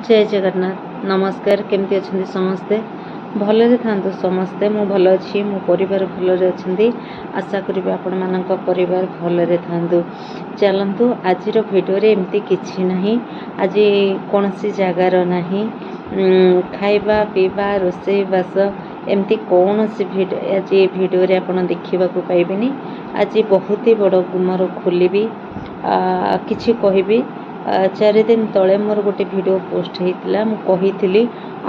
जय जगन्नाथ नमस्कार केमती अच्छा समस्ते भलरे था समस्ते मु भल अच्छी मो परिवार भलरे अच्छी आशा करी आपण मान परिवार भलरे था चलतु आज भिडियो एमती किसी ना आज कौन सी जगार ना खाइबा पीवा रोसे बास एमती कौन सी आज भिडियो आप देखा पाइबेनी आज बहुत ही बड़ गुमर खोलि किछि कहबी 4 दिन तले मोर गोटे वीडियो पोस्ट होता मुझे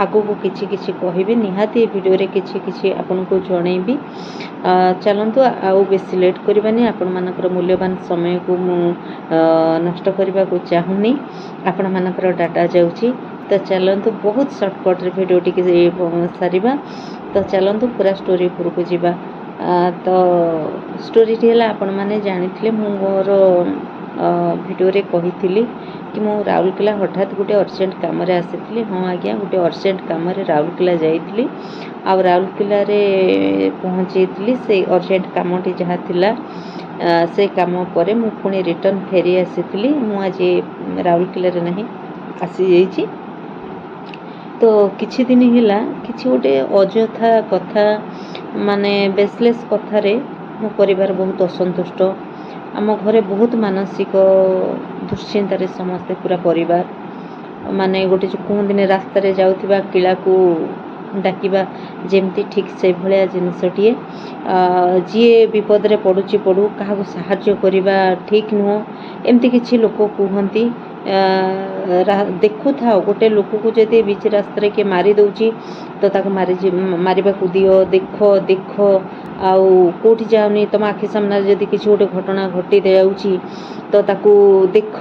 आगू को किछि किछि कहबी निहाती वीडियो रे किछि किछि आपन को जनइबी चलंतु आउ बेसी लेट करबानी आपण मानकर मूल्यवान समय को मु नष्ट करबा को चाहुनी आपण मानकर डाटा जाउची तो चलंतु बहुत शॉर्टकट रे वीडियो टी सारिबा तो चलंतु पूरा स्टोरी पुर को जीवा तो स्टोरी टी हला आपण माने जानिथिले मोर वीडियो रे कही कि मु राउरकेला हठात गोटे अर्जेंट कम आसी हाँ आज्ञा गोटे अर्जेंट कम राउरकेला जाइली आ राउरकेला रे पहुँची से अर्जेंट कमटी जहाँ थिला से कम पर मु पुणी रिटर्न फेरी आसी मु आज राउरकेला रे नहीं आसी जाइछि तो किछि दिन हिला किछि गोटे अजथा कथा माने बेसलेस कथारे मो परिवार बहुत असंतुष्ट आम घरे बहुत मानसिक दुश्चिंतार समस्ते पूरा परिवार माने गोटे जो कहते रास्ता रे जाउथिबा किला को डाकिबा जेमती ठीक से भलिया जिनसटीए जी विपद रे पड़ुची पड़ू क्या साहाय्य करवा ठीक नुह एमती किछि लोक कहती देखु था गोटे लोक को जदि बीच रास्ता किए मारी दौची तो ताको मारिबा को दियो देख देख आउ कोठी जाऊनी तुम आखि सामने जदि किसी गोटे घटना घटी जाऊँगी तो ताकू देख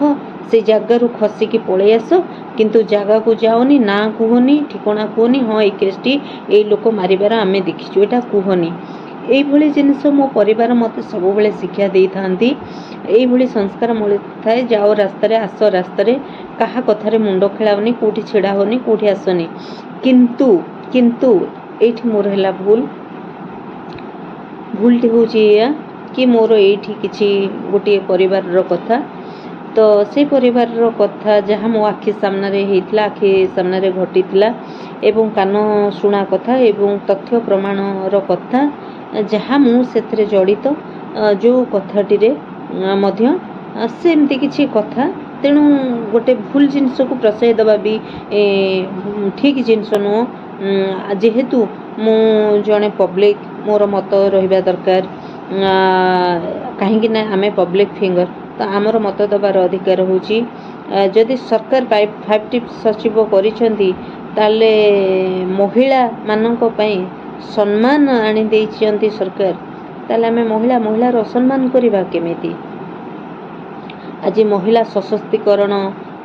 से जगार खसिकी पलि आस किंतु जगह को जाओनी ना कहनी ठिकना कहनी हाँ ये केसटी ये लोक मारिबार आमे देखीचु एटा कहनी यही जिनस मो परिवार मत सब बेले शिक्षा दे था यही संस्कार मिली थाए जाओ रास्तार आस रास्तार क्या कथार मुंड खेलावनी कौटी छिड़ा होनी कौटी आसनी किंतु किंतु एठी मोर है भूलटी हूँ कि मोर ये किसी गोटे परिवार कथा तो से परिवार कथा जहाँ मो आखि सामने होता आखि सामने घटी एवं कान शुणा कथा एवं तथ्य प्रमाण कथा जहाँ मुझे जड़ित जो कथाटी सेमती किसी कथा तेणु गोटे भूल जिनस को प्रशय दबा भी ठीक जिनस नुह जेहेतु मु जड़े पब्लिक मोर मत रहा दरकार कहीं ना आमे पब्लिक फिंगर तो आमर मत दबार अधिकार होची जदि सरकार 5टी सचिव करिसेंती ताले महिला मानक पई सम्मान आनी देइछंती सरकार ताले आमे महिलार असम्मान करबा केमिति आज महिला सशक्तिकरण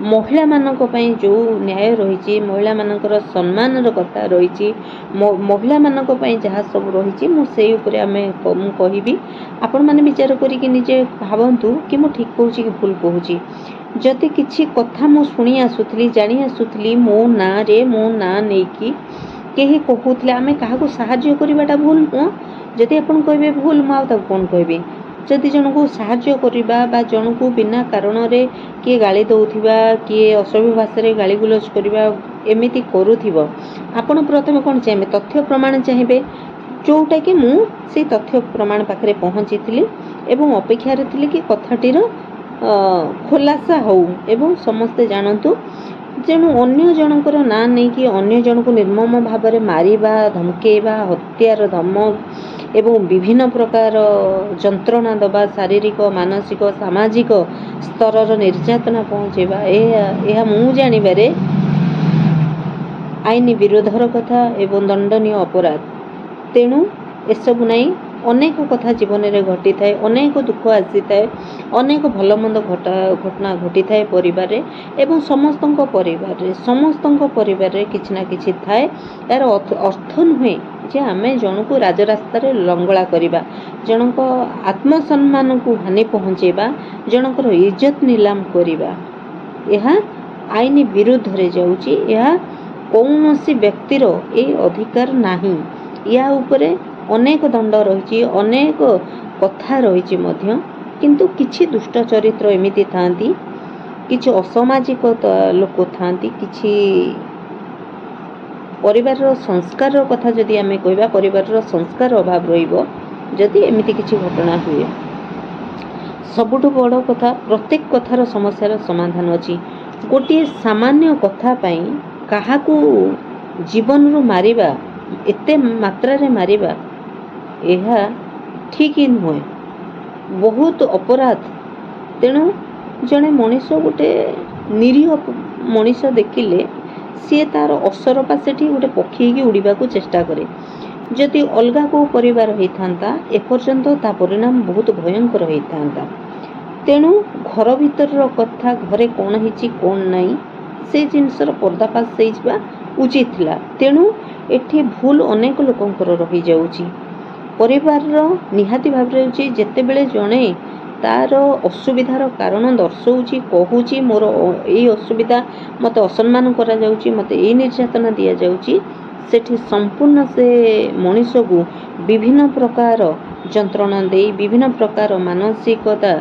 महिला मानक पई जो न्याय रही महिला मानकर सम्मान कथा रही महिला मानक पई जहाँ सब रही मुझे ऊपर आमे मु कहबी आपण माने विचार करिक निजे भावंतु कि मु ठीक कहूँ कि भूल कहूँ जदि किछि कथा मु शुणी आसुथली जानी आसुथली मो ना रे मो ना नेकी केही कहूथले आमे काहाको साहाय्य करिबाटा भूल नुह जदि आपण कहबे भूल मु आ कौन कहबी जदि जन को साहाय्य करवा बा जन को बिना कारण रे किए गाली दौथिबा किए असभ्य भाषा रे गाली गुलज करवा एमिति करूथिब आपण प्रथम कौन चाहिए तथ्य प्रमाण चाहिए जोटा कि मु से तथ्य प्रमाण पाखरे पहुँची एवं अपेक्षार थी कि कथाटीर खुलासा हो एवं समस्ते जानतु जेणु अन्य जनकर ना नहीं कि अन्य जन को निर्मम भाव में मारिबा धमकेबा हत्यार धमक एवं विभिन्न प्रकार जंत्रणा दबा शारीरिक मानसिक सामाजिक स्तर निर्यातना पहुँचेबा यह मु जानिबारे आईन विरोधर कथा एवं दंडनीय अपराध तेणु एसबु नहीं अनेक कथा जीवन में घटी थाए अनेक दुख आसी थाए अनेक भल मंद घटना घटी थाए परिवार एवं समस्त परिवार किछि ना किछि थाए यार अर्थ नुहे जे आमे जन को राजरास्ता लंगला करवा जनक आत्मसम्मान को हानि पहुँचेबा जनकर इज्जत नीलाम करवा यह आईन विरुद्ध रे जाउची यह कौनसी व्यक्तिर ए अधिकार नाही या उपरे अनेक दंड रही अनेक कथा रही किंतु किछि दुष्ट चरित्र एमिति थांती କିଛି ଅସାମାଜିକ ଲୋକ ଥାଆନ୍ତି, କିଛି ପରିବାରର ସଂସ୍କାରର କଥା ଯଦି ଆମେ କହିବା, ପରିବାରର ସଂସ୍କାର ଅଭାବ ରହିବ ଯଦି ଏମିତି କିଛି ଘଟଣା ହୁଏ। ସବୁଠୁ ବଡ଼ କଥା, ପ୍ରତ୍ୟେକ କଥାର ସମସ୍ୟାର ସମାଧାନ ଅଛି। ଗୋଟିଏ ସାମାନ୍ୟ କଥା ପାଇଁ କାହାକୁ ଜୀବନରୁ ମାରିବା, ଏତେ ମାତ୍ରାରେ ମାରିବା, ଏହା ଠିକ୍ ନୁହେଁ, ବହୁତ ଅପରାଧ। ତେଣୁ ଜଣେ ମଣିଷ, ଗୋଟେ ନିରୀହ ମଣିଷ ଦେଖିଲେ ସିଏ ତାର ଅସରପା ସେଠି ଗୋଟେ ପକ୍ଷୀ ହେଇକି ଉଡ଼ିବାକୁ ଚେଷ୍ଟା କରେ। ଯଦି ଅଲଗା କେଉଁ ପରିବାର ହେଇଥାନ୍ତା, ଏପର୍ଯ୍ୟନ୍ତ ତା ପରିଣାମ ବହୁତ ଭୟଙ୍କର ହେଇଥାନ୍ତା। ତେଣୁ ଘର ଭିତରର କଥା, ଘରେ କ'ଣ ହେଇଛି କ'ଣ ନାହିଁ, ସେ ଜିନିଷର ପର୍ଦ୍ଦାଫାଶ ହେଇଯିବା ଉଚିତ ଥିଲା। ତେଣୁ ଏଠି ଭୁଲ ଅନେକ ଲୋକଙ୍କର ରହିଯାଉଛି। ପରିବାରର ନିହାତି ଭାବରେ ହେଉଛି, ଯେତେବେଳେ ଜଣେ ତାର ଅସୁବିଧାର କାରଣ ଦର୍ଶଉଛି, କହୁଛି ମୋର ଏଇ ଅସୁବିଧା, ମୋତେ ଅସମ୍ମାନ କରାଯାଉଛି, ମୋତେ ଏଇ ନିର୍ଯାତନା ଦିଆଯାଉଛି, ସେଠି ସମ୍ପୂର୍ଣ୍ଣ ସେ ମଣିଷକୁ ବିଭିନ୍ନ ପ୍ରକାର ଯନ୍ତ୍ରଣା ଦେଇ, ବିଭିନ୍ନ ପ୍ରକାର ମାନସିକତା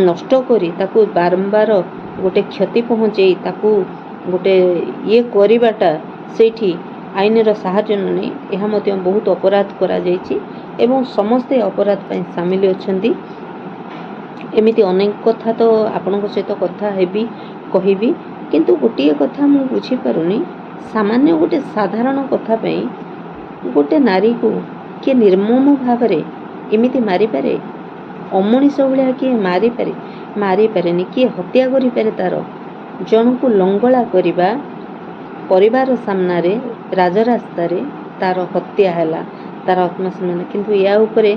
ନଷ୍ଟ କରି, ତାକୁ ବାରମ୍ବାର ଗୋଟେ କ୍ଷତି ପହଞ୍ଚେଇ, ତାକୁ ଗୋଟେ ଇଏ କରିବାଟା ସେଇଠି ଆଇନର ସାହାଯ୍ୟ ନ ନେଇ, ଏହା ମଧ୍ୟ ବହୁତ ଅପରାଧ କରାଯାଇଛି ଏବଂ ସମସ୍ତେ ଅପରାଧ ପାଇଁ ସାମିଲ ଅଛନ୍ତି। ଏମିତି ଅନେକ କଥା ତ ଆପଣଙ୍କ ସହିତ କଥା ହେବି, କହିବି, କିନ୍ତୁ ଗୋଟିଏ କଥା ମୁଁ ବୁଝିପାରୁନି, ସାମାନ୍ୟ ଗୋଟେ ସାଧାରଣ କଥା ପାଇଁ ଗୋଟେ ନାରୀକୁ କିଏ ନିର୍ମମ ଭାବରେ ଏମିତି ମାରିପାରେ? ଅମଣିଷ ଭଳିଆ କିଏ ମାରିପାରେନି? କିଏ ହତ୍ୟା କରିପାରେ? ତାର ଜଣକୁ ଲଙ୍ଗଳା କରିବା, ପରିବାର ସାମ୍ନାରେ, ରାଜରାସ୍ତାରେ ତାର ହତ୍ୟା ହେଲା, ତାର ଆତ୍ମସମ୍ମାନ। କିନ୍ତୁ ୟା ଉପରେ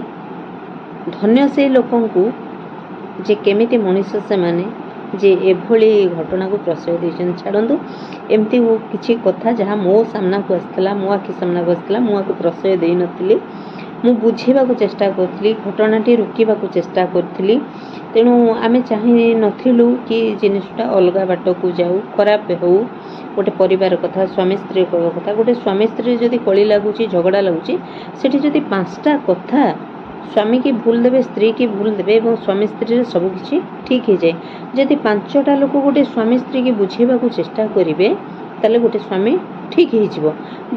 ଧନ୍ୟ ସେଇ ଲୋକଙ୍କୁ ଯେ କେମିତି ମଣିଷ ସେମାନେ, ଯେ ଏଭଳି ଘଟଣାକୁ ପ୍ରଶ୍ରୟ ଦେଇଛନ୍ତି। ଛାଡ଼ନ୍ତୁ, ଏମିତି କିଛି କଥା ଯାହା ମୋ ସାମ୍ନାକୁ ଆସିଥିଲା, ମୋ ଆଖି ସାମ୍ନାକୁ ଆସିଥିଲା, ମୁଁ ଆକୁ ପ୍ରଶ୍ରୟ ଦେଇନଥିଲି। ମୁଁ ବୁଝିବାକୁ ଚେଷ୍ଟା କରୁଥିଲି, ଘଟଣାଟି ରୋକିବାକୁ ଚେଷ୍ଟା କରୁଥିଲି। ତେଣୁ ଆମେ ଚାହିଁ ନଥିଲୁ କି ଜିନିଷଟା ଅଲଗା ବାଟକୁ ଯାଉ, ଖରାପ ହେଉ। ଗୋଟେ ପରିବାର କଥା, ସ୍ୱାମୀ ସ୍ତ୍ରୀ କଥା, ଗୋଟେ ସ୍ୱାମୀ ସ୍ତ୍ରୀ ଯଦି କଳି ଲାଗୁଛି, ଝଗଡ଼ା ଲାଗୁଛି, ସେଠି ଯଦି 5ଟା କଥା ସ୍ୱାମୀ କି ଭୁଲ ଦେବେ, ସ୍ତ୍ରୀ କି ଭୁଲ ଦେବେ ଏବଂ ସ୍ୱାମୀ ସ୍ତ୍ରୀରେ ସବୁ କିଛି ଠିକ୍ ହେଇଯାଏ। ଯଦି 5ଟା ଲୋକ ଗୋଟେ ସ୍ୱାମୀ ସ୍ତ୍ରୀକି ବୁଝେଇବାକୁ ଚେଷ୍ଟା କରିବେ, ତାହେଲେ ଗୋଟେ ସ୍ୱାମୀ ଠିକ୍ ହେଇଯିବ।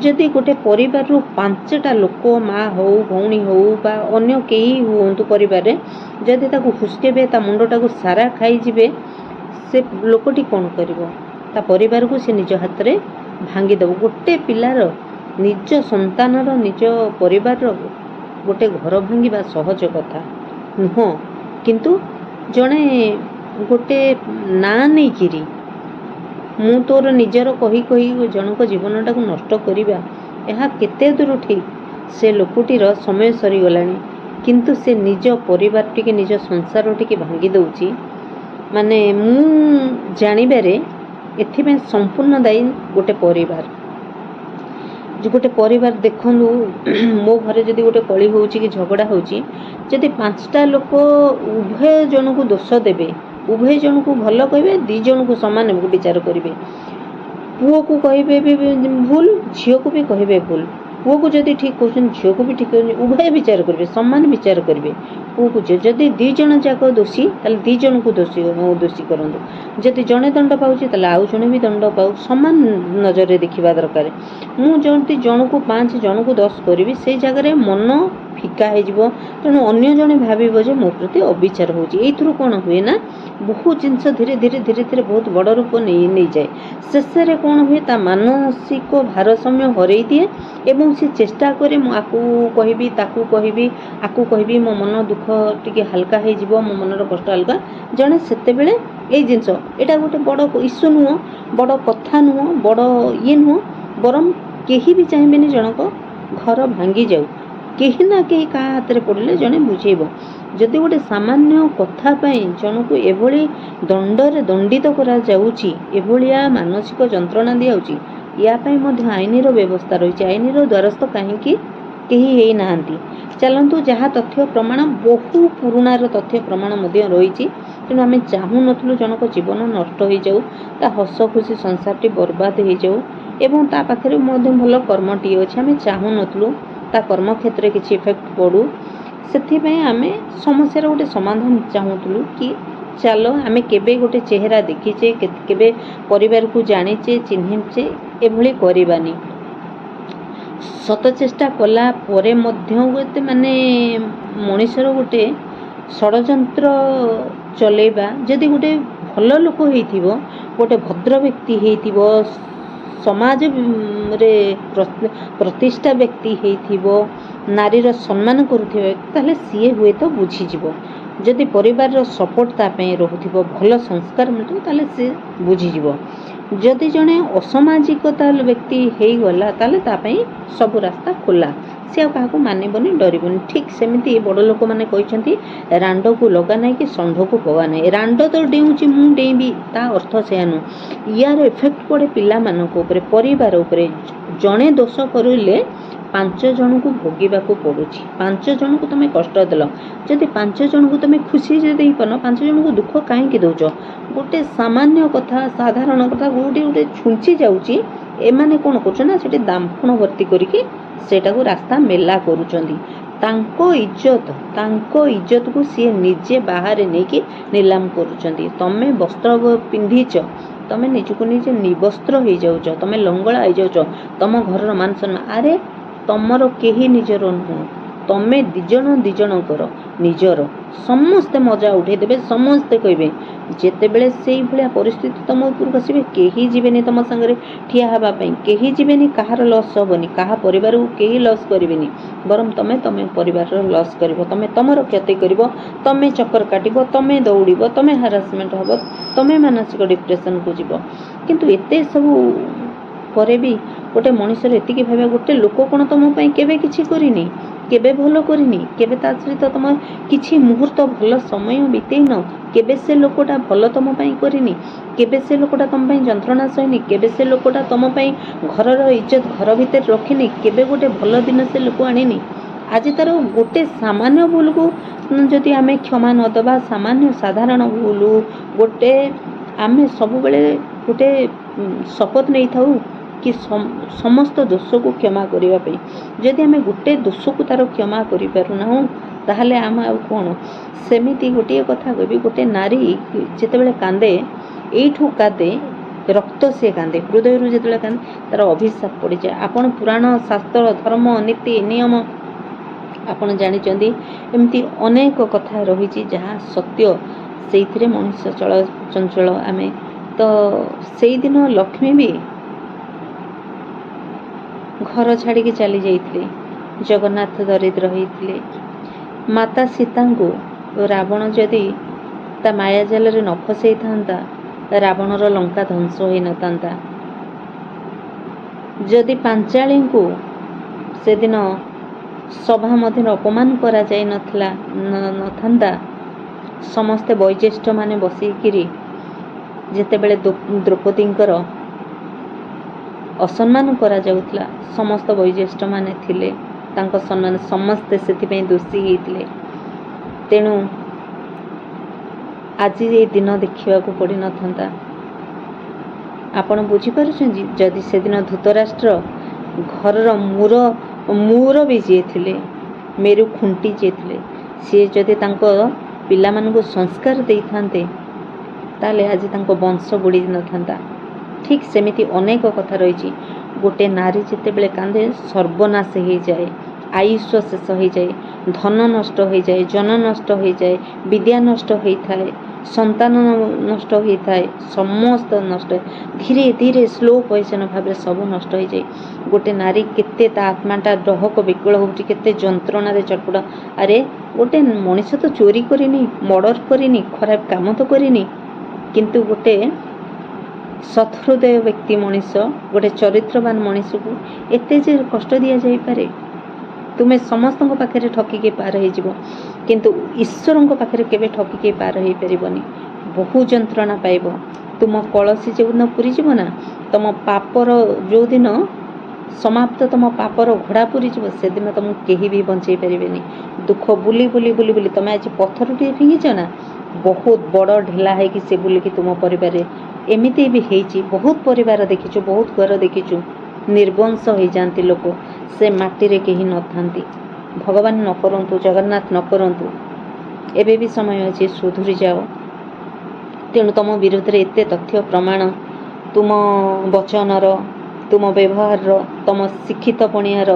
ଯଦି ଗୋଟେ ପରିବାରରୁ 5ଟା ଲୋକ, ମା ହଉ, ଭଉଣୀ ହଉ ବା ଅନ୍ୟ କେହି ହୁଅନ୍ତୁ ପରିବାରରେ, ଯଦି ତାକୁ ହୁସ୍କେଇବେ, ତା ମୁଣ୍ଡଟାକୁ ସାରା ଖାଇଯିବେ, ସେ ଲୋକଟି କ'ଣ କରିବ? ତା ପରିବାରକୁ ସେ ନିଜ ହାତରେ ଭାଙ୍ଗିଦେବ। ଗୋଟେ ପିଲାର, ନିଜ ସନ୍ତାନର, ନିଜ ପରିବାରର ଗୋଟେ ଘର ଭାଙ୍ଗିବା ସହଜ କଥା ନୁହଁ। କିନ୍ତୁ ଜଣେ ଗୋଟେ ନାଁ ନେଇକିରି ମୁଁ ତୋର ନିଜର କହି ଜଣଙ୍କ ଜୀବନଟାକୁ ନଷ୍ଟ କରିବା, ଏହା କେତେ ଦୂର ଠିକ୍? ସେ ଲୋକଟିର ସମୟ ସରିଗଲାଣି, କିନ୍ତୁ ସେ ନିଜ ପରିବାର ଟିକେ, ନିଜ ସଂସାର ଟିକେ ଭାଙ୍ଗି ଦେଉଛି। ମାନେ ମୁଁ ଜାଣିବାରେ ଏଥିପାଇଁ ସମ୍ପୂର୍ଣ୍ଣ ଦାୟୀ ଗୋଟେ ପରିବାର। ଗୋଟେ ପରିବାର ଦେଖନ୍ତୁ, ମୋ ଘରେ ଯଦି ଗୋଟେ କଳି ହେଉଛି କି ଝଗଡ଼ା ହେଉଛି, ଯଦି 5ଟା ଲୋକ ଉଭୟ ଜଣକୁ ଦୋଷ ଦେବେ, ଉଭୟ ଜଣକୁ ଭଲ କହିବେ, 2 ଜଣକୁ ସମାନ ବିଚାର କରିବେ। ପୁଅକୁ କହିବେ ବି ଭୁଲ, ଝିଅକୁ ବି କହିବେ ଭୁଲ। ପୁଅକୁ ଯଦି ଠିକ୍ କହୁଛନ୍ତି, ଝିଅକୁ ବି ଠିକ୍ କହୁଛନ୍ତି, ଉଭୟ ବିଚାର କରିବେ, ସମାନ ବିଚାର କରିବେ। ପୁଅକୁ ଯଦି 2 ଜଣ ଯାକ ଦୋଷୀ, ତାହେଲେ 2 ଜଣକୁ ଦୋଷୀ କରନ୍ତୁ। ଯଦି ଜଣେ ଦଣ୍ଡ ପାଉଛି, ତାହେଲେ ଆଉ ଜଣେ ବି ଦଣ୍ଡ ପାଉ, ସମାନ ନଜରରେ ଦେଖିବା ଦରକାର। ମୁଁ ଯଦି ଜଣକୁ 5, ଜଣକୁ 10 କରିବି, ସେଇ ଜାଗାରେ ମନ ଫିକା ହେଇଯିବ। ତେଣୁ ଅନ୍ୟ ଜଣେ ଭାବିବ ଯେ ମୋ ପ୍ରତି ଅବିଚାର ହେଉଛି। ଏଇଥିରୁ କ'ଣ ହୁଏ ନା, ବହୁତ ଜିନିଷ ଧୀରେ ଧୀରେ ବହୁତ ବଡ଼ ରୂପ ନେଇଯାଏ। ଶେଷରେ କ'ଣ ହୁଏ, ତା ମାନସିକ ଭାରସାମ୍ୟ ହରେଇ ଦିଏ ଏବଂ ସେ ଚେଷ୍ଟା କରେ, ମୁଁ ଆକୁ କହିବି, ତାକୁ କହିବି, ଆକୁ କହିବି, ମୋ ମନ ଦୁଃଖ ଟିକେ ହାଲକା ହେଇଯିବ, ମୋ ମନର କଷ୍ଟ ହାଲକା। ଜଣେ ସେତେବେଳେ ଏଇ ଜିନିଷ, ଏଇଟା ଗୋଟେ ବଡ଼ ଇସ୍ୟୁ ନୁହଁ, ବଡ଼ କଥା ନୁହଁ, ବଡ଼ ଇଏ ନୁହଁ, ବରଂ କେହି ବି ଚାହିଁବେନି ଜଣକ ଘର ଭାଙ୍ଗି ଯାଉ। କେହି ନା କେହି କାହା ହାତରେ ପଡ଼ିଲେ ଜଣେ ବୁଝେଇବ। ଯଦି ଗୋଟେ ସାମାନ୍ୟ କଥା ପାଇଁ ଜଣକୁ ଏଭଳି ଦଣ୍ଡରେ ଦଣ୍ଡିତ କରାଯାଉଛି, ଏଭଳିଆ ମାନସିକ ଯନ୍ତ୍ରଣା ଦିଆଯାଉଛି, ୟା ପାଇଁ ମଧ୍ୟ ଆଇନର ବ୍ୟବସ୍ଥା ରହିଛି। ଆଇନର ଦ୍ୱାରସ୍ଥ କାହିଁକି କେହି ହେଇନାହାନ୍ତି? ଚାଲନ୍ତୁ, ଯାହା ତଥ୍ୟ ପ୍ରମାଣ, ବହୁ ପୁରୁଣାର ତଥ୍ୟ ପ୍ରମାଣ ମଧ୍ୟ ରହିଛି। ତେଣୁ ଆମେ ଚାହୁଁନଥିଲୁ ଜଣକ ଜୀବନ ନଷ୍ଟ ହେଇଯାଉ, ତା ହସ ଖୁସି ସଂସାରଟି ବର୍ବାଦ ହେଇଯାଉ ଏବଂ ତା ପାଖରେ ମଧ୍ୟ ଭଲ କର୍ମଟିଏ ଅଛି। ଆମେ ଚାହୁଁନଥିଲୁ ତା କର୍ମକ୍ଷେତ୍ରରେ କିଛି ଇଫେକ୍ଟ ପଡ଼ୁ। ସେଥିପାଇଁ ଆମେ ସମସ୍ୟାର ଗୋଟେ ସମାଧାନ ଚାହୁଁଥିଲୁ କି ଚାଲ ଆମେ କେବେ ଗୋଟେ ଚେହେରା ଦେଖିଛେ, କେବେ ପରିବାରକୁ ଜାଣିଛେ, ଚିହ୍ନିଛେ, ଏଭଳି କରିବାନି। ସତ ଚେଷ୍ଟା କଲା ପରେ ମଧ୍ୟ ଗୋଟେ ମାନେ ମଣିଷର ଗୋଟେ ଷଡ଼ଯନ୍ତ୍ର ଚଲେଇବା, ଯଦି ଗୋଟେ ଭଲ ଲୋକ ହେଇଥିବ, ଗୋଟେ ଭଦ୍ର ବ୍ୟକ୍ତି ହେଇଥିବ, ସମାଜରେ ପ୍ରତିଷ୍ଠା ବ୍ୟକ୍ତି ହେଇଥିବ, ନାରୀର ସମ୍ମାନ କରୁଥିବ, ତାହେଲେ ସିଏ ହୁଏତ ବୁଝିଯିବ। ଯଦି ପରିବାରର ସପୋର୍ଟ ତା ପାଇଁ ରହୁଥିବ, ଭଲ ସଂସ୍କାର ମିଳୁଥିବ, ତାହେଲେ ସେ ବୁଝିଯିବ। ଯଦି ଜଣେ ଅସାମାଜିକତା ବ୍ୟକ୍ତି ହେଇଗଲା, ତାହେଲେ ତା ପାଇଁ ସବୁ ରାସ୍ତା ଖୋଲା, ସେ ଆଉ କାହାକୁ ମାନିବନି, ଡରିବନି। ଠିକ୍ ସେମିତି ବଡ଼ ଲୋକମାନେ କହିଛନ୍ତି, ରାଣ୍ଡକୁ ଲଗା ନାହିଁ କି ଷଣ୍ଢକୁ ପଗା ନାହିଁ। ରାଣ୍ଡ ତ ଡେଉଁଛି, ମୁଁ ଡେଇଁବି, ତା ଅର୍ଥ ସେୟା ନୁହଁ। ୟାର ଏଫେକ୍ଟ ପଡ଼େ ପିଲାମାନଙ୍କ ଉପରେ, ପରିବାର ଉପରେ। ଜଣେ ଦୋଷ କରିଲେ 5 ଜଣଙ୍କୁ ଭୋଗିବାକୁ ପଡ଼ୁଛି। 5 ଜଣଙ୍କୁ ତୁମେ କଷ୍ଟ ଦେଲ, ଯଦି 5 ଜଣଙ୍କୁ ତୁମେ ଖୁସି ଦେଇପାରୁନ, 5 ଜଣଙ୍କୁ ଦୁଃଖ କାହିଁକି ଦେଉଛ? ଗୋଟେ ସାମାନ୍ୟ କଥା, ସାଧାରଣ କଥା ଗୋଟେ ଛୁଞ୍ଚି ଯାଉଛି, ଏମାନେ କ'ଣ କରୁଛନ୍ତି ନା ସେଠି ଦାମ୍ଫଣ ଭର୍ତ୍ତି କରିକି ସେଇଟାକୁ ରାସ୍ତା ମେଲା କରୁଛନ୍ତି। ତାଙ୍କ ଇଜ୍ଜତକୁ ସିଏ ନିଜେ ବାହାରେ ନେଇକି ନିଲାମ କରୁଛନ୍ତି। ତମେ ବସ୍ତ୍ର ପିନ୍ଧିଛ, ତମେ ନିଜକୁ ନିଜେ ନିବସ୍ତ୍ର ହେଇଯାଉଛ, ତମେ ଲଙ୍ଗଳା ହେଇଯାଉଛ, ତମ ଘରର ମାନ ସମ୍ମାନ। ଆରେ ତମର କେହି ନିଜର ନୁହଁ, ତମେ ଦି ଜଣଙ୍କର ନିଜର। ସମସ୍ତେ ମଜା ଉଠେଇଦେବେ, ସମସ୍ତେ କହିବେ। ଯେତେବେଳେ ସେଇଭଳିଆ ପରିସ୍ଥିତି ତମ ଉପରକୁ ଆସିବେ, କେହି ଯିବେନି ତମ ସାଙ୍ଗରେ ଠିଆ ହେବା ପାଇଁ, କେହି ଯିବେନି, କାହାର ଲସ୍ ହେବନି, କାହା ପରିବାରକୁ କେହି ଲସ୍ କରିବେନି, ବରଂ ତମେ ପରିବାରର ଲସ୍ କରିବ, ତମେ ତମର କ୍ଷତି କରିବ, ତମେ ଚକ୍କର କାଟିବ, ତମେ ଦୌଡ଼ିବ, ତମେ ହାରାସମେଣ୍ଟ ହେବ, ତମେ ମାନସିକ ଡିପ୍ରେସନକୁ ଯିବ। କିନ୍ତୁ ଏତେ ସବୁ ପରେ ବି ଗୋଟେ ମଣିଷର ଏତିକି ଭାବିବା, ଗୋଟେ ଲୋକ କ'ଣ ତମ ପାଇଁ କେବେ କିଛି କରିନି, କେବେ ଭଲ କରିନି, କେବେ ତା ସହିତ ତମ କିଛି ମୁହୂର୍ତ୍ତ ଭଲ ସମୟ ବିତେଇନ, କେବେ ସେ ଲୋକଟା ଭଲ ତମ ପାଇଁ କରିନି, କେବେ ସେ ଲୋକଟା ତମ ପାଇଁ ଯନ୍ତ୍ରଣା ସହିନି, କେବେ ସେ ଲୋକଟା ତମ ପାଇଁ ଘରର ଇଜ୍ଜତ ଘର ଭିତରେ ରଖିନି, କେବେ ଗୋଟେ ଭଲ ଦିନ ସେ ଲୋକ ଆଣିନି। ଆଜି ତାର ଗୋଟେ ସାମାନ୍ୟ ଭୁଲକୁ ଯଦି ଆମେ କ୍ଷମା ନ ଦେବା, ସାମାନ୍ୟ ସାଧାରଣ ଭୁଲ ଗୋଟେ, ଆମେ ସବୁବେଳେ ଗୋଟେ ଶପଥ ନେଇଥାଉ କି ସମସ୍ତ ଦୋଷକୁ କ୍ଷମା କରିବା ପାଇଁ। ଯଦି ଆମେ ଗୋଟେ ଦୋଷକୁ ତାର କ୍ଷମା କରିପାରୁନାହୁଁ, ତାହେଲେ ଆମେ ଆଉ କ'ଣ? ସେମିତି ଗୋଟିଏ କଥା କହିବି, ଗୋଟେ ନାରୀ ଯେତେବେଳେ କାନ୍ଦେ, ଏଇଠୁ କାନ୍ଦେ, ରକ୍ତ ସିଏ କାନ୍ଦେ, ହୃଦୟରୁ ଯେତେବେଳେ କାନ୍ଦେ, ତାର ଅଭିଶାପ ପଡ଼ିଯାଏ। ଆପଣ ପୁରାଣ, ଶାସ୍ତ୍ର, ଧର୍ମ, ନୀତି, ନିୟମ ଆପଣ ଜାଣିଛନ୍ତି, ଏମିତି ଅନେକ କଥା ରହିଛି ଯାହା ସତ୍ୟ, ସେଇଥିରେ ମଣିଷ ଚଞ୍ଚଳ। ଆମେ ତ ସେଇଦିନ ଲକ୍ଷ୍ମୀ ବି ଘର ଛାଡ଼ିକି ଚାଲି ଯାଇଥିଲେ, ଜଗନ୍ନାଥ ଦରିଦ୍ର ହେଇଥିଲେ। ମାତା ସୀତାଙ୍କୁ ରାବଣ ଯଦି ତା ମାୟାଜାଲରେ ନ ଫସେଇଥାନ୍ତା, ରାବଣର ଲଙ୍କା ଧ୍ୱଂସ ହୋଇନଥାନ୍ତା। ଯଦି ପାଞ୍ଚାଳୀଙ୍କୁ ସେଦିନ ସଭା ମଧ୍ୟରେ ଅପମାନ କରାଯାଇ ନଥାନ୍ତା, ସମସ୍ତେ ବୈଜ୍ୟେଷ୍ଠମାନେ ବସିକିରି ଯେତେବେଳେ ଦ୍ରୌପଦୀଙ୍କର ଅସମ୍ମାନ କରାଯାଉଥିଲା, ସମସ୍ତ ବୈଜ୍ୟେଷ୍ଠମାନେ ଥିଲେ, ତାଙ୍କ ସମ୍ମାନ, ସମସ୍ତେ ସେଥିପାଇଁ ଦୋଷୀ ହେଇଥିଲେ। ତେଣୁ ଆଜି ଏ ଦିନ ଦେଖିବାକୁ ପଡ଼ିନଥାନ୍ତା। ଆପଣ ବୁଝିପାରୁଛନ୍ତି, ଯଦି ସେଦିନ ଧୃତରାଷ୍ଟ୍ର ଘରର ମୁରବି ଯିଏ ଥିଲେ, ମେରୁ ଖୁଣ୍ଟି ଯିଏ ଥିଲେ, ସିଏ ଯଦି ତାଙ୍କ ପିଲାମାନଙ୍କୁ ସଂସ୍କାର ଦେଇଥାନ୍ତେ, ତାହେଲେ ଆଜି ତାଙ୍କ ବଂଶ ବୁଡ଼ି ନଥାନ୍ତା। ଠିକ୍ ସେମିତି ଅନେକ କଥା ରହିଛି। ଗୋଟେ ନାରୀ ଯେତେବେଳେ କାନ୍ଦେ, ସର୍ବନାଶ ହେଇଯାଏ, ଆୟୁଷ ଶେଷ ହେଇଯାଏ, ଧନ ନଷ୍ଟ ହେଇଯାଏ, ଜନ ନଷ୍ଟ ହେଇଯାଏ, ବିଦ୍ୟା ନଷ୍ଟ ହେଇଥାଏ, ସନ୍ତାନ ନଷ୍ଟ ହେଇଥାଏ, ସମସ୍ତ ନଷ୍ଟ, ଧୀରେ ଧୀରେ ସ୍ଲୋ ପଏଜନ ଭାବରେ ସବୁ ନଷ୍ଟ ହେଇଯାଏ। ଗୋଟେ ନାରୀ କେତେ ତା ଆତ୍ମାଟା ଡହକ ବିକଳ ହେଉଛି, କେତେ ଯନ୍ତ୍ରଣାରେ ଚଟପଟ। ଆରେ ଗୋଟେ ମଣିଷ ତ ଚୋରି କରିନି, ମର୍ଡର କରିନି, ଖରାପ କାମ ତ କରିନି, କିନ୍ତୁ ଗୋଟେ ସତ୍ହୃଦୟ ବ୍ୟକ୍ତି ମଣିଷ, ଗୋଟେ ଚରିତ୍ରବାନ ମଣିଷକୁ ଏତେ ଯେ କଷ୍ଟ ଦିଆଯାଇପାରେ। ତୁମେ ସମସ୍ତଙ୍କ ପାଖରେ ଠକିକି ପାର ହେଇଯିବ, କିନ୍ତୁ ଈଶ୍ୱରଙ୍କ ପାଖରେ କେବେ ଠକିକି ପାର ହେଇପାରିବନି। ବହୁ ଯନ୍ତ୍ରଣା ପାଇବ। ତୁମ କଳସୀ ଯେଉଁଦିନ ପୁରିଯିବ ନା, ତମ ପାପର ଯେଉଁଦିନ ସମାପ୍ତ, ତମ ପାପର ଘୋଡ଼ା ପୁରିଯିବ, ସେଦିନ ତୁମକୁ କେହି ବି ବଞ୍ଚେଇ ପାରିବେନି। ଦୁଃଖ ବୁଲି ବୁଲି ବୁଲି ବୁଲି, ତମେ ଆଜି ପଥରଟିଏ ଫିଙ୍ଗିଛ ନା, ବହୁତ ବଡ଼ ଢେଲା ହେଇକି ସେ ବୁଲିକି ତୁମ ପରିବାରରେ, ଏମିତି ବି ହେଇଛି। ବହୁତ ପରିବାର ଦେଖିଛୁ, ବହୁତ ଘର ଦେଖିଛୁ, ନିର୍ବଂଶ ହେଇଯାଆନ୍ତି ଲୋକ, ସେ ମାଟିରେ କେହି ନଥାନ୍ତି। ଭଗବାନ ନ କରନ୍ତୁ, ଜଗନ୍ନାଥ ନ କରନ୍ତୁ। ଏବେ ବି ସମୟ ଅଛି, ସୁଧୁରି ଯାଅ। ତେଣୁ ତୁମ ବିରୁଦ୍ଧରେ ଏତେ ତଥ୍ୟ ପ୍ରମାଣ, ତୁମ ବଚନର, ତୁମ ବ୍ୟବହାରର, ତୁମ ଶିକ୍ଷିତ ପଣିଆର,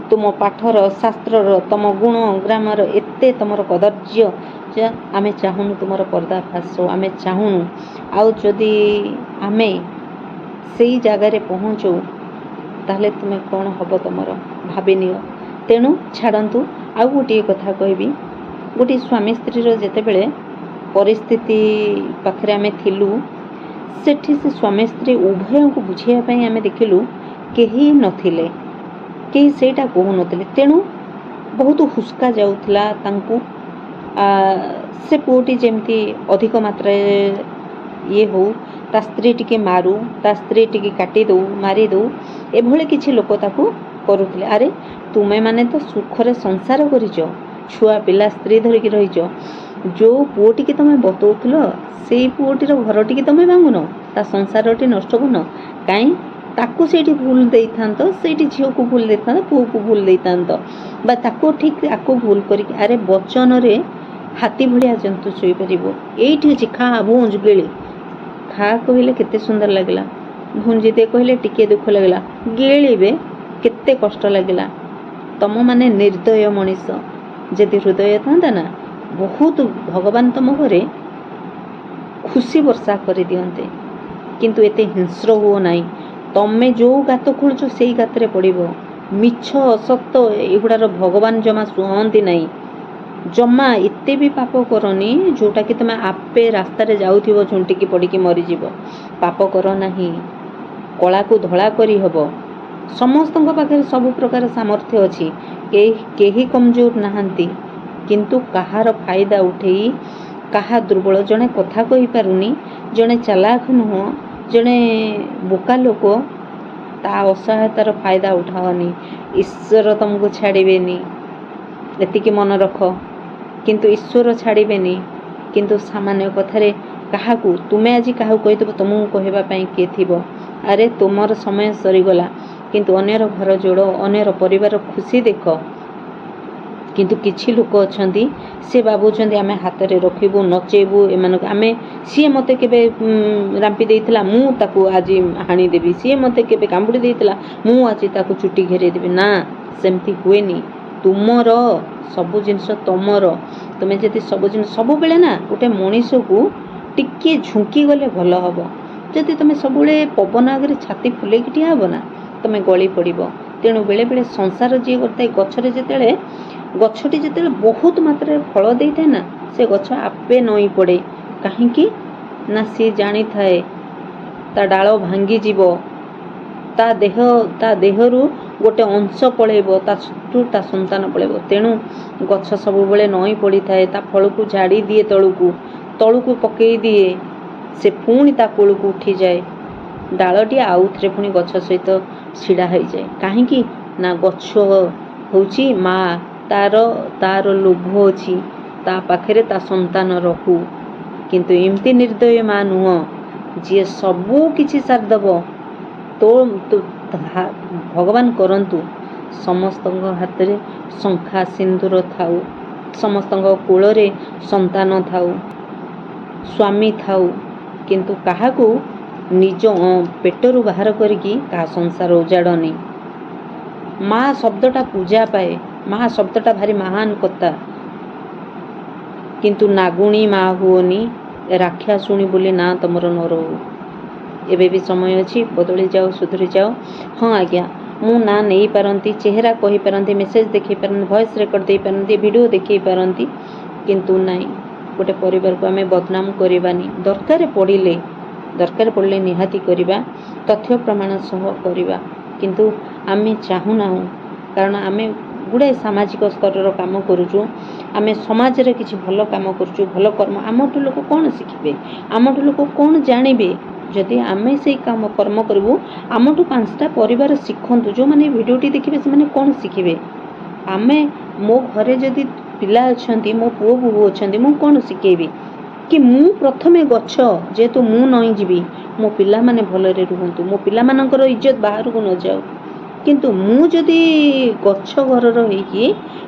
ତୁମ ପାଠର, ଶାସ୍ତ୍ରର, ତୁମ ଗୁଣ ଗ୍ରାମର, ଏତେ ତୁମର କଦର୍ଯ୍ୟ ଯେ ଆମେ ଚାହୁଁନୁ ତୁମର ପର୍ଦ୍ଦାଫାଶ, ଆମେ ଚାହୁଁନୁ। ଆଉ ଯଦି ଆମେ ସେଇ ଜାଗାରେ ପହଞ୍ଚୁ ତାହେଲେ ତୁମେ କ'ଣ ହେବ ତୁମର ଭାବିନିଅ। ତେଣୁ ଛାଡ଼ନ୍ତୁ। ଆଉ ଗୋଟିଏ କଥା କହିବି, ଗୋଟିଏ ସ୍ୱାମୀ ସ୍ତ୍ରୀର ଯେତେବେଳେ ପରିସ୍ଥିତି ପାଖରେ ଆମେ ଥିଲୁ, ସେଠି ସେ ସ୍ୱାମୀ ସ୍ତ୍ରୀ ଉଭୟଙ୍କୁ ବୁଝାଇବା ପାଇଁ ଆମେ ଦେଖିଲୁ କେହି ନଥିଲେ, କେହି ସେଇଟା କହୁନଥିଲେ। ତେଣୁ ବହୁତ ହୁସ୍କା ଯାଉଥିଲା ତାଙ୍କୁ। ସେ ପୁଅଟି ଯେମିତି ଅଧିକ ମାତ୍ରାରେ ହଉ, ତା ସ୍ତ୍ରୀ ଟିକେ ମାରୁ, ତା ସ୍ତ୍ରୀ ଟିକେ କାଟି ଦେଉ, ମାରି ଦେଉ, ଏଭଳି କିଛି ଲୋକ ତାକୁ କରୁଥିଲେ। ଆରେ ତୁମେମାନେ ତ ସୁଖରେ ସଂସାର କରିଛ, ଛୁଆ ପିଲା ସ୍ତ୍ରୀ ଧରିକି ରହିଛ, ଯେଉଁ ପୁଅଟିକି ତୁମେ ବତଉଥିଲ ସେଇ ପୁଅଟିର ଘରଟିକି ତୁମେ ଭାଙ୍ଗୁନ, ତା ସଂସାରଟି ନଷ୍ଟ କରୁନ। କାହିଁ ତାକୁ ସେଇଠି ଭୁଲ ଦେଇଥାନ୍ତ, ସେଇଠି ଝିଅକୁ ଭୁଲ ଦେଇଥାନ୍ତ, ପୁଅକୁ ଭୁଲ ଦେଇଥାନ୍ତ, ବା ତାକୁ ଠିକ୍ ଆକୁ ଭୁଲ କରିକି। ଆରେ ବଚନରେ ହାତୀ ଭଳିଆ ଜନ୍ତୁ ଶୋଇପାରିବ। ଏଇଠି ଅଛି ଖା ଭୁଞ୍ଜ ଗିଳି। ଖା କହିଲେ କେତେ ସୁନ୍ଦର ଲାଗିଲା, ଭୁଞ୍ଜି ଦେ କହିଲେ ଟିକିଏ ଦୁଃଖ ଲାଗିଲା, ଗିଳିବେ କେତେ କଷ୍ଟ ଲାଗିଲା। ତମମାନେ ନିର୍ଦ୍ଦୟ ମଣିଷ। ଯଦି ହୃଦୟ ଥାନ୍ତା ନା, ବହୁତ ଭଗବାନ ତମ ଘରେ ଖୁସି ବର୍ଷା କରିଦିଅନ୍ତେ। କିନ୍ତୁ ଏତେ ହିଂସ୍ର ହୁଅ ନାହିଁ। ତମେ ଯେଉଁ ଗାତ ଖୋଳୁଛ ସେଇ ଗାତରେ ପଡ଼ିବ। ମିଛ ଅସତ୍ୟ ଏଗୁଡ଼ାର ଭଗବାନ ଜମା ଶୁହନ୍ତି ନାହିଁ। ଜମା ଏତେ ବି ପାପ କରନି ଯେଉଁଟାକି ତୁମେ ଆପେ ରାସ୍ତାରେ ଯାଉଥିବ ଝୁଣ୍ଟିକି ପଡ଼ିକି ମରିଯିବ। ପାପ କର ନାହିଁ, କଳାକୁ ଧଳା କରି ହେବ। ସମସ୍ତଙ୍କ ପାଖରେ ସବୁ ପ୍ରକାର ସାମର୍ଥ୍ୟ ଅଛି, କେହି କମଜୋର ନାହାନ୍ତି। କିନ୍ତୁ କାହାର ଫାଇଦା ଉଠେଇ କାହା ଦୁର୍ବଳ, ଜଣେ କଥା କହିପାରୁନି, ଜଣେ ଚାଲାକ ନୁହଁ, ଜଣେ ବୋକା ଲୋକ, ତା ଅସହାୟତାର ଫାଇଦା ଉଠାଅନି। ଈଶ୍ୱର ତୁମକୁ ଛାଡ଼ିବେନି, ଏତିକି ମନେ ରଖ। କିନ୍ତୁ ଈଶ୍ୱର ଛାଡ଼ିବେନି। କିନ୍ତୁ ସାମାନ୍ୟ କଥାରେ କାହାକୁ ତୁମେ ଆଜି କାହାକୁ କହିଦେବ, ତୁମକୁ କହିବା ପାଇଁ କିଏ ଥିବ? ଆରେ ତୁମର ସମୟ ସରିଗଲା। କିନ୍ତୁ ଅନ୍ୟର ଘର ଯୋଡ଼, ଅନ୍ୟର ପରିବାର ଖୁସି ଦେଖ। କିନ୍ତୁ କିଛି ଲୋକ ଅଛନ୍ତି, ସେ ଭାବୁଛନ୍ତି ଆମେ ହାତରେ ରଖିବୁ, ନଚେଇବୁ ଏମାନଙ୍କୁ। ସିଏ ମୋତେ କେବେ ରାମ୍ପି ଦେଇଥିଲା, ମୁଁ ତାକୁ ଆଜି ହାଣିଦେବି। ସିଏ ମୋତେ କେବେ କାମୁଡ଼ି ଦେଇଥିଲା, ମୁଁ ଆଜି ତାକୁ ଚୁଟି ଘେରେଇଦେବି। ନା, ସେମିତି ହୁଏନି। ତୁମର ସବୁ ଜିନିଷ ତମର। ତୁମେ ଯଦି ସବୁ ଜିନିଷ ସବୁବେଳେ ନା, ଗୋଟେ ମଣିଷକୁ ଟିକିଏ ଝୁଙ୍କିଗଲେ ଭଲ ହେବ। ଯଦି ତୁମେ ସବୁବେଳେ ପବନ ଆଗରେ ଛାତି ଫୁଲେଇକି ଠିଆ ହେବ ନା, ତୁମେ ଗଳି ପଡ଼ିବ। ତେଣୁ ବେଳେବେଳେ ସଂସାର ଯିଏ କରିଥାଏ, ଗଛଟି ଯେତେବେଳେ ବହୁତ ମାତ୍ରାରେ ଫଳ ଦେଇଥାଏ ନା, ସେ ଗଛ ଆପେ ନଇଁ ପଡ଼େ। କାହିଁକି ନା ସିଏ ଜାଣିଥାଏ ତା ଡାଳ ଭାଙ୍ଗିଯିବ, ତା ଦେହରୁ ଗୋଟେ ଅଂଶ ପଳେଇବ, ତା ସନ୍ତାନ ପଳେଇବ। ତେଣୁ ଗଛ ସବୁବେଳେ ନଇଁ ପଡ଼ିଥାଏ, ତା ଫଳକୁ ଝାଡ଼ି ଦିଏ, ତଳକୁ ପକେଇ ଦିଏ, ସେ ପୁଣି ତା କୂଳକୁ ଉଠିଯାଏ। ଡାଳଟି ଆଉଥରେ ପୁଣି ଗଛ ସହିତ ଛିଡ଼ା ହୋଇଯାଏ। କାହିଁକି ନା ଗଛ ହେଉଛି ମା, ତାର ଲୋଭ ଅଛି ତା ପାଖରେ ତା ସନ୍ତାନ ରହୁ। କିନ୍ତୁ ଏମିତି ନିର୍ଦ୍ଦୟ ମା ନୁହଁ ଯିଏ ସବୁ କିଛି ସାରିଦେବ। ଭଗବାନ କରନ୍ତୁ ସମସ୍ତଙ୍କ ହାତରେ ଶଙ୍ଖା ସିନ୍ଦୁର ଥାଉ, ସମସ୍ତଙ୍କ କୋଳରେ ସନ୍ତାନ ଥାଉ, ସ୍ୱାମୀ ଥାଉ, କିନ୍ତୁ କାହାକୁ ନିଜ ପେଟରୁ ବାହାର କରିକି କାହା ସଂସାର ଉଜାଡ଼ନି। ମା ଶବ୍ଦଟା ପୂଜା ପାଏ, ମା ଶବ୍ଦଟା ଭାରି ମହାନ କଥା। କିନ୍ତୁ ନାଗୁଣୀ ମା ହୁଅନି, ରାକ୍ଷାସୁଣୀ ବୋଲି ନା ତମର ନ ରହୁ। ଏବେ ବି ସମୟ ଅଛି, ବଦଳି ଯାଅ, ସୁଧୁରି ଯାଅ। ହଁ ଆଜ୍ଞା, ମୁଁ ନା ନେଇପାରନ୍ତି, ଚେହେରା କହିପାରନ୍ତି, ମେସେଜ୍ ଦେଖାଇ ପାରନ୍ତି, ଭଏସ୍ ରେକର୍ଡ଼ ଦେଇପାରନ୍ତି, ଭିଡ଼ିଓ ଦେଖାଇ ପାରନ୍ତି, କିନ୍ତୁ ନାହିଁ, ଗୋଟେ ପରିବାରକୁ ଆମେ ବଦନାମ କରିବାନି। ଦରକାର ପଡ଼ିଲେ ନିହାତି କରିବା, ତଥ୍ୟ ପ୍ରମାଣ ସହ କରିବା। କିନ୍ତୁ ଆମେ ଚାହୁଁନାହୁଁ, କାରଣ ଆମେ ଗୁଡ଼ାଏ ସାମାଜିକ ସ୍ତରର କାମ କରୁଛୁ, ଆମେ ସମାଜରେ କିଛି ଭଲ କାମ କରୁଛୁ, ଭଲ କର୍ମ। ଆମଠୁ ଲୋକ କ'ଣ ଶିଖିବେ? ଆମଠୁ ଲୋକ କ'ଣ ଜାଣିବେ? ଯଦି ଆମେ ସେଇ କର୍ମ କରିବୁ, ଆମଠୁ 5ଟା ପରିବାର ଶିଖନ୍ତୁ। ଯେଉଁମାନେ ଭିଡ଼ିଓଟି ଦେଖିବେ ସେମାନେ କ'ଣ ଶିଖିବେ? ମୋ ଘରେ ଯଦି ପିଲା ଅଛନ୍ତି, ମୋ ପୁଅ ବୋହୂ ଅଛନ୍ତି, ମୁଁ କ'ଣ ଶିଖେଇବି? କି ମୁଁ ପ୍ରଥମେ ଗଛ, ଯେହେତୁ ମୁଁ ନଇଁ ଯିବି, ମୋ ପିଲାମାନେ ଭଲରେ ରୁହନ୍ତୁ, ମୋ ପିଲାମାନଙ୍କର ଇଜ୍ଜତ ବାହାରକୁ ନ ଯାଉ। କିନ୍ତୁ ମୁଁ ଯଦି ଗଛ ଘରର ହେଇକି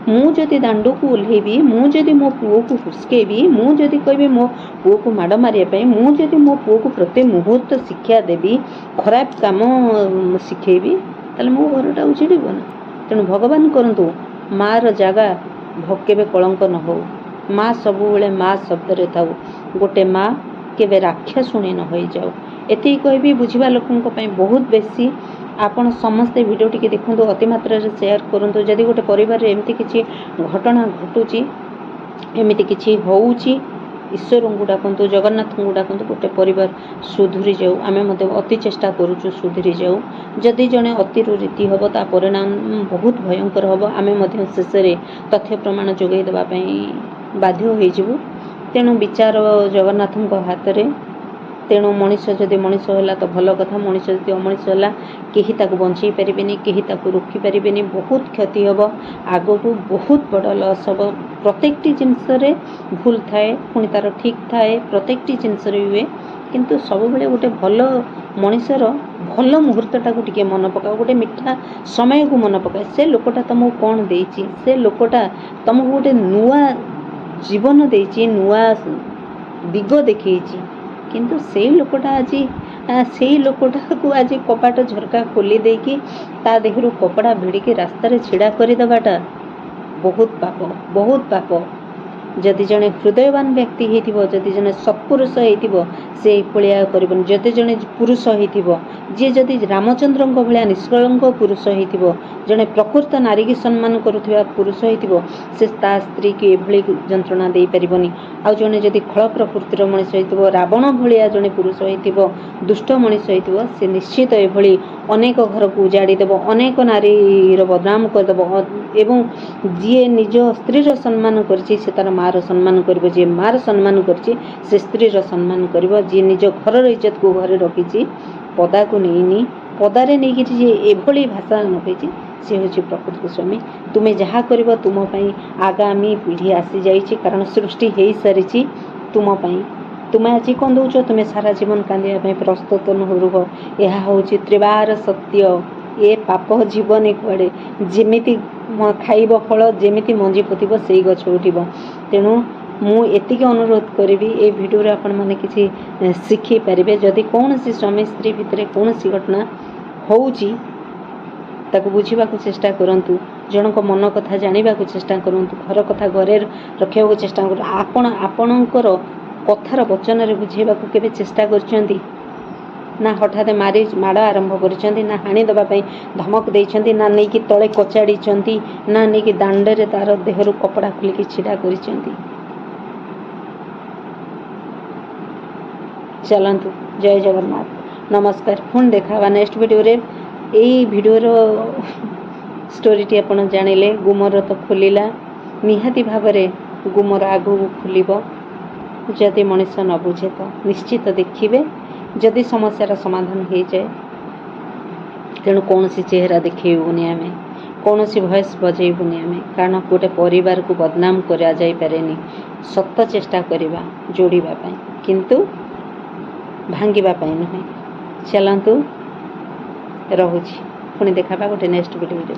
ମୁଁ ଯଦି ଦାଣ୍ଡକୁ ଓହ୍ଲେଇବି, ମୁଁ ଯଦି ମୋ ପୁଅକୁ ହୁସ୍କେଇବି, ମୁଁ ଯଦି କହିବି ମୋ ପୁଅକୁ ମାଡ଼ ମାରିବା ପାଇଁ, ମୁଁ ଯଦି ମୋ ପୁଅକୁ ପ୍ରତି ମୁହୂର୍ତ୍ତ ଶିକ୍ଷା ଦେବି, ଖରାପ କାମ ଶିଖେଇବି, ତାହେଲେ ମୋ ଘରଟା ଉଜୁଡ଼ିବ ନା। ତେଣୁ ଭଗବାନ କରନ୍ତୁ ମାଆର ଜାଗା କେବେ କଳଙ୍କ ନ ହଉ। ମା ସବୁବେଳେ ମା ଶବ୍ଦରେ ଥାଉ। ଗୋଟେ ମା କେବେ ରାକ୍ଷସୁଣୀ ନ ହୋଇଯାଉ। ଏତିକି କହିବି। ବୁଝିବା ଲୋକଙ୍କ ପାଇଁ ବହୁତ ବେଶୀ। ଆପଣ ସମସ୍ତେ ଭିଡ଼ିଓ ଟିକେ ଦେଖନ୍ତୁ, ଅତିମାତ୍ରାରେ ସେୟାର କରନ୍ତୁ। ଯଦି ଗୋଟେ ପରିବାରରେ ଏମିତି କିଛି ଘଟଣା ଘଟୁଛି, ଏମିତି କିଛି ହେଉଛି, ଈଶ୍ୱରଙ୍କୁ ଡାକନ୍ତୁ, ଜଗନ୍ନାଥଙ୍କୁ ଡାକନ୍ତୁ, ଗୋଟେ ପରିବାର ସୁଧୁରି ଯାଉ। ଆମେ ମଧ୍ୟ ଅତି ଚେଷ୍ଟା କରୁଛୁ ସୁଧୁରି ଯାଉ। ଯଦି ଜଣେ ଅତିରୁ ରୀତି ହେବ, ତା ପରିଣାମ ବହୁତ ଭୟଙ୍କର ହେବ। ଆମେ ମଧ୍ୟ ଶେଷରେ ତଥ୍ୟ ପ୍ରମାଣ ଯୋଗାଇ ଦେବା ପାଇଁ ବାଧ୍ୟ ହୋଇଯିବୁ। ତେଣୁ ବିଚାର ଜଗନ୍ନାଥଙ୍କ ହାତରେ। ତେଣୁ ମଣିଷ ଯଦି ମଣିଷ ହେଲା ତ ଭଲ କଥା, ମଣିଷ ଯଦି ଅମଣିଷ ହେଲା କେହି ତାକୁ ବଞ୍ଚେଇ ପାରିବେନି, କେହି ତାକୁ ରୋକିପାରିବେନି। ବହୁତ କ୍ଷତି ହେବ, ଆଗକୁ ବହୁତ ବଡ଼ ଲସ୍ ହେବ। ପ୍ରତ୍ୟେକଟି ଜିନିଷରେ ଭୁଲ ଥାଏ, ପୁଣି ତା'ର ଠିକ୍ ଥାଏ, ପ୍ରତ୍ୟେକଟି ଜିନିଷରେ ହୁଏ। କିନ୍ତୁ ସବୁବେଳେ ଗୋଟେ ଭଲ ମଣିଷର ଭଲ ମୁହୂର୍ତ୍ତଟାକୁ ଟିକେ ମନେ ପକାଅ, ଗୋଟେ ମିଠା ସମୟକୁ ମନେ ପକାଅ। ସେ ଲୋକଟା ତୁମକୁ କ'ଣ ଦେଇଛି, ସେ ଲୋକଟା ତୁମକୁ ଗୋଟେ ନୂଆ ଜୀବନ ଦେଇଛି, ନୂଆ ଦିଗ ଦେଖେଇଛି। କିନ୍ତୁ ସେଇ ଲୋକଟାକୁ ଆଜି କବାଟ ଝରକା ଖୋଲି ଦେଇକି ତା ଦେହରୁ କପଡ଼ା ଭିଡ଼ିକି ରାସ୍ତାରେ ଛିଡ଼ା କରିଦେବାଟା ବହୁତ ପାପ, ବହୁତ ପାପ। ଯଦି ଜଣେ ହୃଦୟବାନ ବ୍ୟକ୍ତି ହେଇଥିବ, ଯଦି ଜଣେ ସତ୍ପୁରୁଷ ହେଇଥିବ, ସେ ଏଭଳିଆ କରିବନି। ଯଦି ଜଣେ ପୁରୁଷ ହେଇଥିବ, ଯିଏ ଯଦି ରାମଚନ୍ଦ୍ରଙ୍କ ଭଳିଆ ନିଷ୍କଳଙ୍କ ପୁରୁଷ ହେଇଥିବ, ଜଣେ ପ୍ରକୃତ ନାରୀକି ସମ୍ମାନ କରୁଥିବା ପୁରୁଷ ହେଇଥିବ, ସେ ତା ସ୍ତ୍ରୀକି ଏଭଳି ଯନ୍ତ୍ରଣା ଦେଇପାରିବନି। ଆଉ ଜଣେ ଯଦି ଖଳ ପ୍ରକୃତିର ମଣିଷ ହେଇଥିବ, ରାବଣ ଭଳିଆ ଜଣେ ପୁରୁଷ ହେଇଥିବ, ଦୁଷ୍ଟ ମଣିଷ ହେଇଥିବ, ସେ ନିଶ୍ଚିତ ଏଭଳି ଅନେକ ଘରକୁ ଉଜାଡ଼ି ଦେବ, ଅନେକ ନାରୀର ବଦନାମ କରିଦେବ। ଏବଂ ଯିଏ ନିଜ ସ୍ତ୍ରୀର ସମ୍ମାନ କରିଛି, ସେ ତା'ର ମାଆର ସମ୍ମାନ କରିବ। ଯିଏ ମାଆର ସମ୍ମାନ କରିଛି, ସେ ସ୍ତ୍ରୀର ସମ୍ମାନ କରିବ। ଯିଏ ନିଜ ଘରର ଇଜ୍ଜତକୁ ଘରେ ରଖିଛି, ପଦାକୁ ନେଇନି, ପଦାରେ ନେଇକିରି ଯିଏ ଏଭଳି ଭାଷା ନକହିଛି, ସେ ହେଉଛି ପ୍ରକୃତ ସ୍ୱାମୀ। ତୁମେ ଯାହା କରିବ ତୁମ ପାଇଁ ଆଗାମୀ ପିଢ଼ି ଆସିଯାଇଛି, କାରଣ ସୃଷ୍ଟି ହେଇସାରିଛି ତୁମ ପାଇଁ। ତୁମେ ଆଜି କନ୍ଦଉଛ, ତୁମେ ସାରା ଜୀବନ କାନ୍ଦିବା ପାଇଁ ପ୍ରସ୍ତୁତ ରୁହ। ଏହା ହେଉଛି ତ୍ରିବାର ସତ୍ୟ। ଏ ପାପ ଯିବନି କୁଆଡ଼େ। ଯେମିତି ଖାଇବ ଫଳ, ଯେମିତି ମଞ୍ଜି ପୋତିବ ସେଇ ଗଛ ଉଠିବ। ତେଣୁ ମୁଁ ଏତିକି ଅନୁରୋଧ କରିବି, ଏ ଭିଡ଼ିଓରେ ଆପଣମାନେ କିଛି ଶିଖିପାରିବେ। ଯଦି କୌଣସି ସ୍ୱାମୀ ସ୍ତ୍ରୀ ଭିତରେ କୌଣସି ଘଟଣା ହେଉଛି, ତାକୁ ବୁଝିବାକୁ ଚେଷ୍ଟା କରନ୍ତୁ। ଜଣଙ୍କ ମନ କଥା ଜାଣିବାକୁ ଚେଷ୍ଟା କରନ୍ତୁ। ଘର କଥା ଘରେ ରଖିବାକୁ ଚେଷ୍ଟା କରନ୍ତୁ। ଆପଣ ଆପଣଙ୍କର କଥାର ବଚନରେ ବୁଝେଇବାକୁ କେବେ ଚେଷ୍ଟା କରିଛନ୍ତି? ନା ହଠାତ୍ ମାଡ଼ ଆରମ୍ଭ କରିଛନ୍ତି, ନା ହାଣି ଦେବା ପାଇଁ ଧମକ ଦେଇଛନ୍ତି, ନା ନେଇକି ତଳେ କଚାଡ଼ିଛନ୍ତି, ନା ନେଇକି ଦାଣ୍ଡରେ ତା'ର ଦେହରୁ କପଡ଼ା ଖୋଲିକି ଛିଡ଼ା କରିଛନ୍ତି? ଚାଲନ୍ତୁ। ଜୟ ଜଗନ୍ନାଥ, ନମସ୍କାର। ପୁଣି ଦେଖା ହେବା ନେକ୍ସଟ ଭିଡ଼ିଓରେ। ଏଇ ଭିଡ଼ିଓର ଷ୍ଟୋରିଟି ଆପଣ ଜାଣିଲେ, ଗୁମର ତ ଖୋଲିଲା, ନିହାତି ଭାବରେ ଗୁମର ଆଗକୁ ଖୋଲିବ। ଯଦି ମଣିଷ ନ ବୁଝେ ତ ନିଶ୍ଚିତ ଦେଖିବେ। ଯଦି ସମସ୍ୟାର ସମାଧାନ ହେଇଯାଏ, ତେଣୁ କୌଣସି ଚେହେରା ଦେଖେଇବୁନି ଆମେ, କୌଣସି ଭଏସ୍ ବଜେଇବୁନି ଆମେ, କାରଣ ଗୋଟେ ପରିବାରକୁ ବଦନାମ କରାଯାଇପାରେନି। ସତ ଚେଷ୍ଟା କରିବା ଯୋଡ଼ିବା ପାଇଁ, କିନ୍ତୁ ଭାଙ୍ଗିବା ପାଇଁ ନୁହେଁ। ଚାଲନ୍ତୁ, ରହୁଛି। ପୁଣି ଦେଖାବା ଗୋଟେ ନେକ୍ସଟ ଭିଡ଼ିଓରେ।